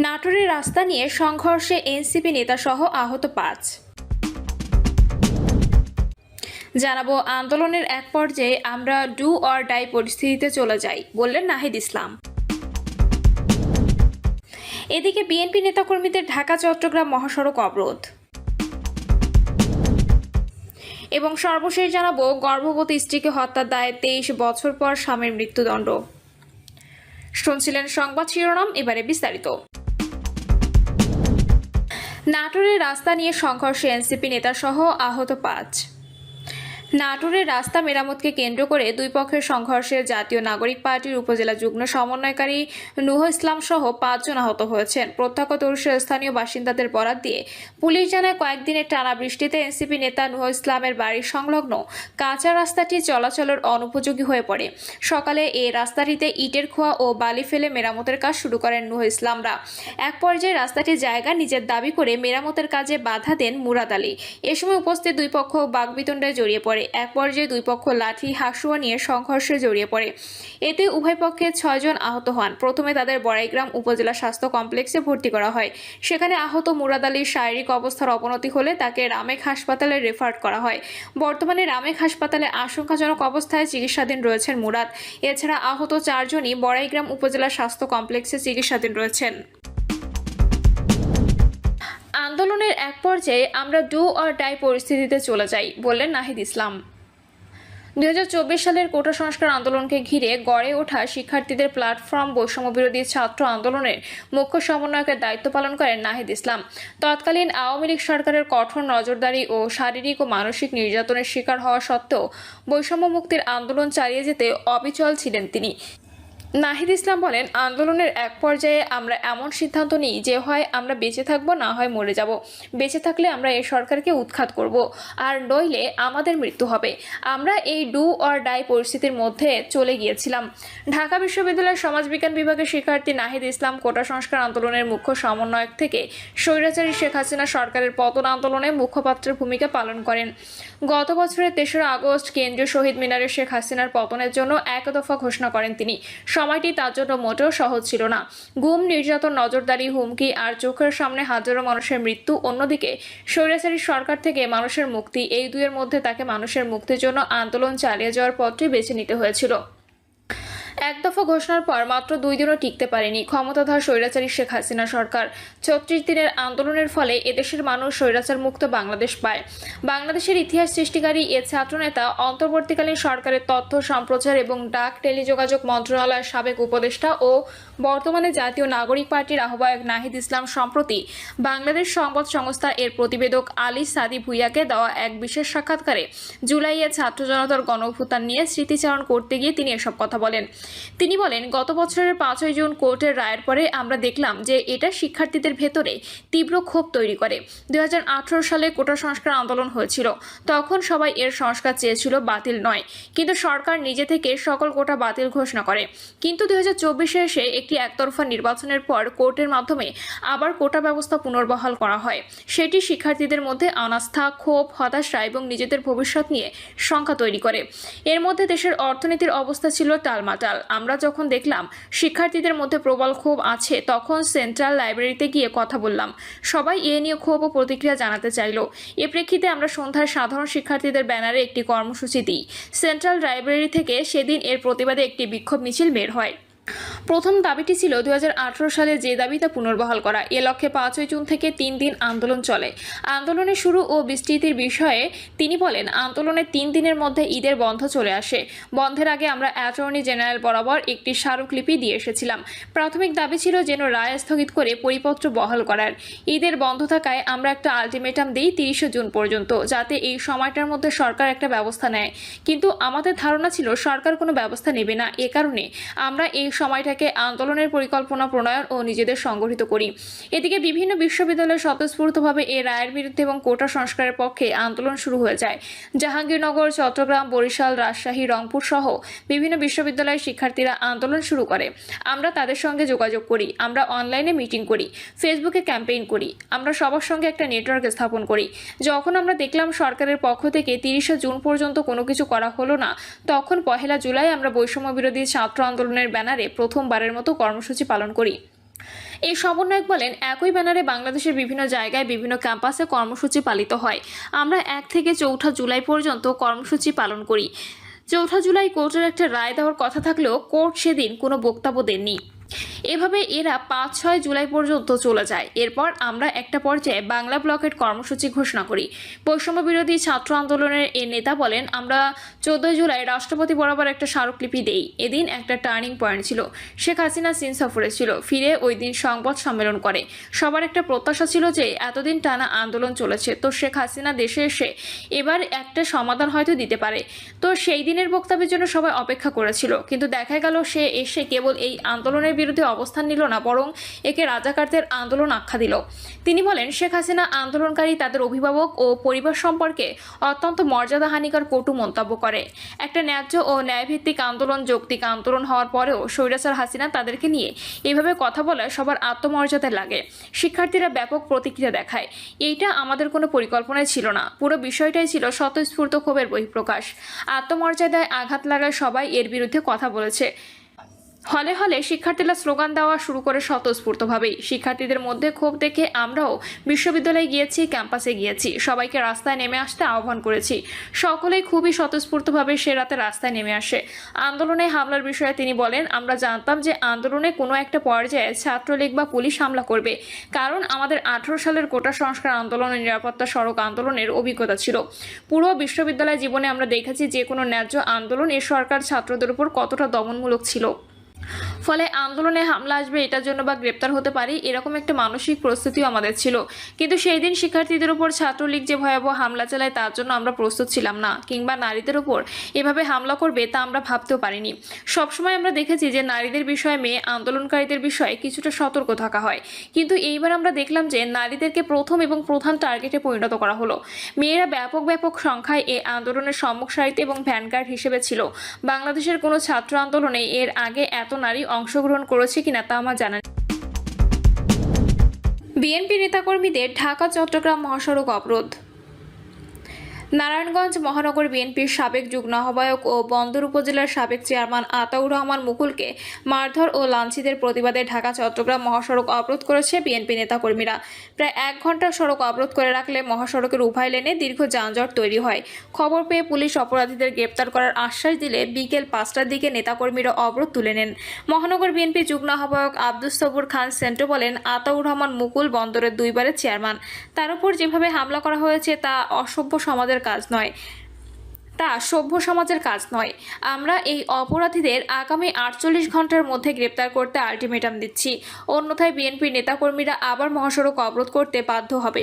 নাটোরের রাস্তা নিয়ে সংঘর্ষে এনসিপি নেতাসহ আহত ৫। জানাবো, আন্দোলনের এক পর্যায়ে আমরা ডু অর ডাই পরিস্থিতিতে চলে যাই, বললেন নাহিদ ইসলাম। এদিকে বিএনপি নেতাকর্মীদের ঢাকা চট্টগ্রাম মহাসড়ক অবরোধ। এবং সর্বশেষ জানাবো, গর্ভবতী স্ত্রীকে হত্যার দায়ে ২৩ বছর পর স্বামীর মৃত্যুদণ্ড। শুনছিলেন সংবাদ শিরোনাম, এবারে বিস্তারিত। নাটোরের রাস্তা নিয়ে সংঘর্ষে এনসিপি নেতাসহ আহত ৫। নাটোরের রাস্তা মেরামতকে কেন্দ্র করে দুই পক্ষের সংঘর্ষে জাতীয় নাগরিক পার্টির উপজেলা যুগ্ম সমন্বয়কারী নুহ ইসলাম সহ ৫ জন আহত হয়েছেন। প্রত্যক্ষদর্শী স্থানীয় বাসিন্দাদের বরাত দিয়ে পুলিশ জানায়, কয়েকদিনের টানা বৃষ্টিতে এনসিপি নেতা নুহ ইসলামের বাড়ির সংলগ্ন কাঁচা রাস্তাটি চলাচলের অনুপযোগী হয়ে পড়ে। সকালে এই রাস্তাটিতে ইটের খোয়া ও বালি ফেলে মেরামতের কাজ শুরু করেন নুহ ইসলামরা। এক পর্যায়ে রাস্তাটির জায়গা নিজের দাবি করে মেরামতের কাজে বাধা দেন মুরাদ আলী। এ সময় উপস্থিত দুই পক্ষ বাগবিতণ্ডায় জড়িয়ে পড়ে। এক পর্যায়ে দুই পক্ষ লাঠি হাঁসুয়া নিয়ে সংঘর্ষে জড়িয়ে পড়ে। এতে উভয় পক্ষে ৬ জন আহত হন। প্রথমে তাদের বড়াইগ্রাম উপজেলা স্বাস্থ্য কমপ্লেক্সে ভর্তি করা হয়। সেখানে আহত মুরাদ আলীর শারীরিক অবস্থার অবনতি হলে তাকে রামেক হাসপাতালে রেফার করা হয়। বর্তমানে রামেক হাসপাতালে আশঙ্কাজনক অবস্থায় চিকিৎসাধীন রয়েছেন মুরাদ। এছাড়া আহত ৪ জনই বড়াইগ্রাম উপজেলা স্বাস্থ্য কমপ্লেক্সে চিকিৎসাধীন রয়েছেন। আন্দোলনের এক পর্যায়ে আমরা ডু অর ডাই পরিস্থিতিতে চলে যাই, বললেন নাহিদ ইসলাম। ২০২৪ সালের কোটা সংস্কার আন্দোলনকে ঘিরে গড়ে ওঠা শিক্ষার্থীদের প্ল্যাটফর্ম বৈষম্যবিরোধী ছাত্র আন্দোলনের মুখ্য সমন্বয়কের দায়িত্ব পালন করেন নাহিদ ইসলাম। তৎকালীন আওয়ামী লীগ সরকারের কঠোর নজরদারি ও শারীরিক ও মানসিক নির্যাতনের শিকার হওয়া সত্ত্বেও বৈষম্য মুক্তির আন্দোলন চালিয়ে যেতে অবিচল ছিলেন তিনি। নাহিদ ইসলাম বলেন, আন্দোলনের এক পর্যায়ে আমরা এমন সিদ্ধান্ত নিই যে হয় আমরা বেঁচে থাকবো, না হয় মরে যাব। বেঁচে থাকলে আমরা এই সরকারকে উৎখাত করব, আর নইলে আমাদের মৃত্যু হবে। আমরা এই ডু অর ডাই পরিস্থিতির মধ্যে চলে গিয়েছিলাম। ঢাকা বিশ্ববিদ্যালয়ের সমাজবিজ্ঞান বিভাগের শিক্ষার্থী নাহিদ ইসলাম কোটা সংস্কার আন্দোলনের মুখ্য সমন্বয়ক থেকে স্বৈরাচারী শেখ হাসিনা সরকারের পতন আন্দোলনে মুখপাত্রের ভূমিকা পালন করেন। গত বছরের ৩রা আগস্ট কেন্দ্রীয় শহীদ মিনারে শেখ হাসিনার পতনের জন্য এক দফা ঘোষণা করেন তিনি। সময়টি তার জন্য মোটেও সহজ ছিল না। গুম, নির্যাতন, নজরদারি, হুমকি আর চোখের সামনে হাজারো মানুষের মৃত্যু, অন্যদিকে স্বৈরাচারী সরকার থেকে মানুষের মুক্তি, এই দুইয়ের মধ্যে তাকে মানুষের মুক্তির জন্য আন্দোলন চালিয়ে যাওয়ার পথটি বেছে নিতে হয়েছিল। এক দফা ঘোষণার পর মাত্র 2 দিনও টিকতে পারেনি ক্ষমতাধর স্বৈরাচারী শেখ হাসিনা সরকার। ৩৬ দিনের আন্দোলনের ফলে এদেশের মানুষ স্বৈরাচার মুক্ত বাংলাদেশ পায়। বাংলাদেশের ইতিহাস সৃষ্টিকারী এ ছাত্রনেতা অন্তর্বর্তীকালীন সরকারের তথ্য সম্প্রচার এবং ডাক টেলিযোগাযোগ মন্ত্রণালয়ের সাবেক উপদেষ্টা ও বর্তমানে জাতীয় নাগরিক পার্টির আহ্বায়ক নাহিদ ইসলাম সম্প্রতি বাংলাদেশ সংবাদ সংস্থা এর প্রতিবেদক আলী সাদি ভুইয়াকে দেওয়া এক বিশেষ সাক্ষাৎকারে জুলাইয়ে ছাত্র জনতার গণঅভ্যুত্থান নিয়ে স্মৃতিচারণ করতে গিয়ে তিনি এসব কথা বলেন। তিনি বলেন, গত বছরের ৫ই জুন কোর্টের রায়ের পরে আমরা দেখলাম যে এটা শিক্ষার্থীদের ভেতরে তীব্র ক্ষোভ তৈরি করে। ২০১৮ সালে কোটা সংস্কার আন্দোলন হয়েছিল। তখন সবাই এর সংস্কার চেয়েছিল, বাতিল নয়। কিন্তু সরকার নিজে থেকে সকল কোটা বাতিল ঘোষণা করে। কিন্তু ২০২৪-এ এসে একটি একতরফা নির্বাচনের পর কোর্টের মাধ্যমে আবার কোটা ব্যবস্থা পুনর্বহাল করা হয়। সেটি শিক্ষার্থীদের মধ্যে অনাস্থা, ক্ষোভ, হতাশা এবং নিজেদের ভবিষ্যৎ নিয়ে শঙ্কা তৈরি করে। এর মধ্যে দেশের অর্থনীতির অবস্থা ছিল টালমাটাল। আমরা যখন দেখলাম শিক্ষার্থীদের মধ্যে প্রবল ক্ষোভ আছে, তখন সেন্ট্রাল লাইব্রেরিতে গিয়ে কথা বললাম। সবাই এ নিয়ে ক্ষোভ ও প্রতিক্রিয়া জানাতে চাইল। এ প্রেক্ষিতে আমরা সন্ধ্যায় সাধারণ শিক্ষার্থীদের ব্যানারে একটি কর্মসূচি দিই। সেন্ট্রাল লাইব্রেরি থেকে সেদিন এর প্রতিবাদে একটি বিক্ষোভ মিছিল বের হয়। প্রথম দাবিটি ছিল ২০১৮ সালে যে দাবি তা পুনর্বহাল করা। এ লক্ষ্যে ৫ই জুন থেকে ৩ দিন আন্দোলন চলে। আন্দোলনের শুরু ও বিস্তৃতির বিষয়ে তিনি বলেন, আন্দোলনের ৩ দিনের মধ্যে ঈদের বন্ধ চলে আসে। বন্ধের আগে আমরা অ্যাটর্নি জেনারেল বরাবর একটি স্মারকলিপি দিয়ে এসেছিলাম। প্রাথমিক দাবি ছিল যেন রায় স্থগিত করে পরিপত্র বহাল করার। ঈদের বন্ধ থাকায় আমরা একটা আলটিমেটাম দিই ৩০ জুন পর্যন্ত, যাতে এই সময়টার মধ্যে সরকার একটা ব্যবস্থা নেয়। কিন্তু আমাদের ধারণা ছিল সরকার কোনো ব্যবস্থা নেবে না। এ কারণে আমরা এই সময়টাকে আন্দোলনের পরিকল্পনা প্রণয়ন ও নিজেদের সংগঠিত করি। এদিকে বিভিন্ন বিশ্ববিদ্যালয়ে স্বতঃস্ফূর্তভাবে এই রায়ের বিরুদ্ধে এবং কোটা সংস্কারের পক্ষে আন্দোলন শুরু হয়ে যায়। জাহাঙ্গীরনগর, চট্টগ্রাম, বরিশাল, রাজশাহী, রংপুর সহ বিভিন্ন বিশ্ববিদ্যালয়ের শিক্ষার্থীরা আন্দোলন শুরু করে। আমরা তাদের সঙ্গে যোগাযোগ করি। আমরা অনলাইনে মিটিং করি, ফেসবুকে ক্যাম্পেইন করি। আমরা সবার সঙ্গে একটা নেটওয়ার্ক স্থাপন করি। যখন আমরা দেখলাম সরকারের পক্ষ থেকে ৩০ জুন পর্যন্ত কোনো কিছু করা হলো না, তখন ১ জুলাই আমরা বৈষম্য বিরোধী ছাত্র আন্দোলনের ব্যানারে প্রথমবারের মতো কর্মসূচি পালন করি। এই সমন্বয়ক বলেন, একই ব্যানারে বাংলাদেশের বিভিন্ন জায়গায় বিভিন্ন ক্যাম্পাসে কর্মসূচি পালিত হয়। আমরা 1 থেকে 4 জুলাই পর্যন্ত কর্মসূচি পালন করি। 4 জুলাই কোর্টের একটা রায় দেওয়ার কথা থাকলেও কোর্ট সেদিন কোনো বক্তব্য দেননি। এভাবে এরা 5-6 জুলাই পর্যন্ত চলে যায়। এরপর আমরা একটা পর্যায়ে বাংলা ব্লকের কর্মসূচি ঘোষণা করি। বৈষম্য বিরোধী ছাত্র আন্দোলনের এ নেতা বলেন, আমরা 14 জুলাই রাষ্ট্রপতি বরাবর একটা স্মারকলিপি দেই। এদিন একটা টার্নিং পয়েন্ট ছিল। শেখ হাসিনা চীন সফরে ছিল, ফিরে ওই দিন সংবাদ সম্মেলন করে। সবার একটা প্রত্যাশা ছিল যে এতদিন টানা আন্দোলন চলেছে, তো শেখ হাসিনা দেশে এসে এবার একটা সমাধান হয়তো দিতে পারে। তো সেই দিনের বক্তব্যের জন্য সবাই অপেক্ষা করেছিল, কিন্তু দেখা গেল সে এসে কেবল এই আন্দোলনের বিরুদ্ধে অবস্থান নিল না, বরং একে রাজাকারদের আন্দোলন আখ্যা দিল। তিনি বলেন, শেখ হাসিনা আন্দোলনকারী তাদের অভিভাবক ও পরিবার সম্পর্কে অত্যন্ত মর্যাদাহানিকর কটু মন্তব্য করে। একটা ন্যায্য ও ন্যায়ভিত্তিক আন্দোলন, যৌক্তিক আন্দোলন হওয়ার পরেও স্বৈরাচার হাসিনা তাদেরকে নিয়ে এভাবে কথা বলায় সবার আত্মমর্যাদায় লাগে। শিক্ষার্থীরা ব্যাপক প্রতিক্রিয়া দেখায়। এইটা আমাদের কোনো পরিকল্পনায় ছিল না, পুরো বিষয়টাই ছিল স্বতঃস্ফূর্ত ক্ষোভের বহিঃপ্রকাশ। আত্মমর্যাদায় আঘাত লাগায় সবাই এর বিরুদ্ধে কথা বলেছে। হলে হলে শিক্ষার্থীরা স্লোগান দেওয়া শুরু করে স্বতঃস্ফূর্তভাবেই। শিক্ষার্থীদের মধ্যে ক্ষোভ দেখে আমরাও বিশ্ববিদ্যালয়ে গিয়েছি, ক্যাম্পাসে গিয়েছি, সবাইকে রাস্তায় নেমে আসতে আহ্বান করেছি। সকলেই খুবই স্বতঃস্ফূর্তভাবে সে রাতে রাস্তায় নেমে আসে। আন্দোলনে হামলার বিষয়ে তিনি বলেন, আমরা জানতাম যে আন্দোলনে কোনো একটা পর্যায়ে ছাত্রলীগ বা পুলিশ হামলা করবে, কারণ আমাদের 18 সালের কোটা সংস্কার আন্দোলন, নিরাপত্তা সড়ক আন্দোলনের অভিজ্ঞতা ছিল। পুরো বিশ্ববিদ্যালয় জীবনে আমরা দেখেছি যে কোনো ন্যায্য আন্দোলন এ সরকার ছাত্রদের উপর কতটা দমনমূলক ছিল। ফলে আন্দোলনে হামলা আসবে এটার জন্য বা গ্রেপ্তার হতে পারি, এরকম একটা মানসিক প্রস্তুতিও আমাদের ছিল। কিন্তু সেই দিন শিক্ষার্থীদের উপর ছাত্রলীগ যে ভয়াবহ হামলা চালায় তার জন্য আমরা প্রস্তুত ছিলাম না, কিংবা নারীদের উপর এভাবে হামলা করবে তা আমরা ভাবতেও পারিনি। সবসময় আমরা দেখেছি যে নারীদের বিষয়ে, মেয়ে আন্দোলনকারীদের বিষয়ে কিছুটা সতর্ক থাকা হয়, কিন্তু এইবার আমরা দেখলাম যে নারীদেরকে প্রথম এবং প্রধান টার্গেটে পরিণত করা হলো। মেয়েরা ব্যাপক সংখ্যায় এই আন্দোলনের সম্মুখ সারিতে এবং ভ্যানগার্ড হিসেবে ছিল। বাংলাদেশের কোনো ছাত্র আন্দোলনে এর আগে এত নারী অংশগ্রহণ করেছে কিনা তা আমার জানা নেই। বিএনপি নেতাকর্মীদের ঢাকা চট্টগ্রাম মহাসড়ক অবরোধ। নারায়ণগঞ্জ মহানগর বিএনপির সাবেক যুগ্ম আহ্বায়ক ও বন্দর উপজেলার সাবেক চেয়ারম্যান আতাউর রহমান মুকুলকে মারধর ও লাঞ্ছিতের প্রতিবাদে ঢাকা চট্টগ্রাম মহাসড়ক অবরোধ করেছে বিএনপি নেতাকর্মীরা। প্রায় 1 ঘন্টা সড়ক অবরোধ করে রাখলে মহাসড়কের উভয় লেনে দীর্ঘ যানজট তৈরি হয়। খবর পেয়ে পুলিশ অপরাধীদের গ্রেপ্তার করার আশ্বাস দিলে বিকেল 5টার দিকে নেতাকর্মীরা অবরোধ তুলে নেন। মহানগর বিএনপি যুগ্ম আহ্বায়ক আব্দুস সবুর খান সেন্টো বলেন, আতাউর রহমান মুকুল বন্দরের 2 বারের চেয়ারম্যান। তার উপর যেভাবে হামলা করা হয়েছে তা অসভ্য সমাজের কাজ নয়, তা সভ্য সমাজের কাজ নয়। আমরা এই অপরাধীদের আগামী 48 ঘন্টার মধ্যে গ্রেপ্তার করতে আলটিমেটাম দিচ্ছি, অন্যথায় বিএনপির নেতাকর্মীরা আবার মহাসড়ক অবরোধ করতে বাধ্য হবে।